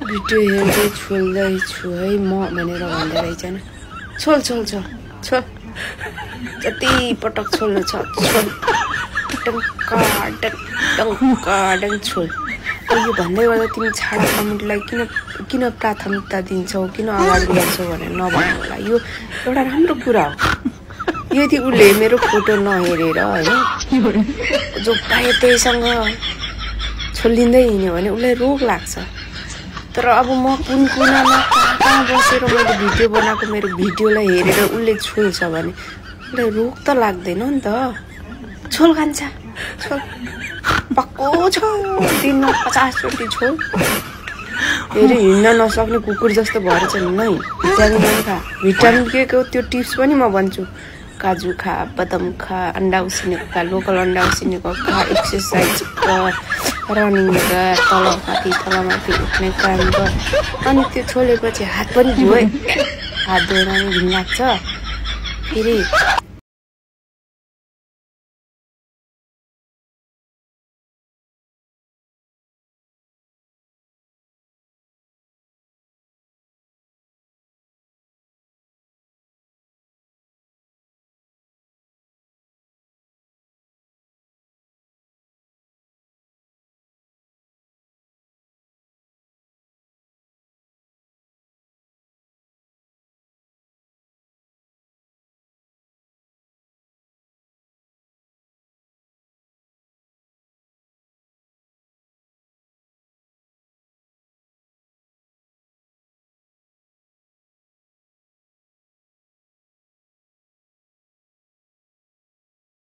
video हेर्दै छोल्दैछु है म भनेर भन्दै रहेछ नि छोल छोल छोल छोल जति पटक छोल्नु छ छोल डङ छोल यो भन्दै गर्दा तिमी छाडा कमेन्टलाई किन प्राथमिकता दिन्छौ किन अगाडि ल्याउँछौ भनेर नभन्नु होला यो एउटा राम्रो कुरा हो यदि उसले मेरो फोटो नहेरेर हैन जो पाए त्यहीसँग छोलिँदै हिँड्यो भने उसलाई रोग लाग्छ तर अब म कुन कुनामा कहाँ बसेर मैले भिडियो बनाएको मेरो भिडियोलाई हेरेर उसले छोल्छ भने उसलाई रोग त लाग्दैन नि त छोल खान्छ छोल पक्को छ दिनमा 50 चोटि छोल फेरि हिँड्न नसक्ने कुकुर जस्तो भएर चाहिँ नै भिटामिन खा भिटामिन के को त्यो टिप्स पनि म भन्छु काजु खा बदाम खा अन्डा उसिनेको खा लोकल अन्डा उसिनेको खा एक्सर्साइज गर रनिङ गर तलमाथि उठ्ने काम गर अनि त्यो छोलेपछि हात पनि धुए हात धोएर घिन लाग्छ फेरि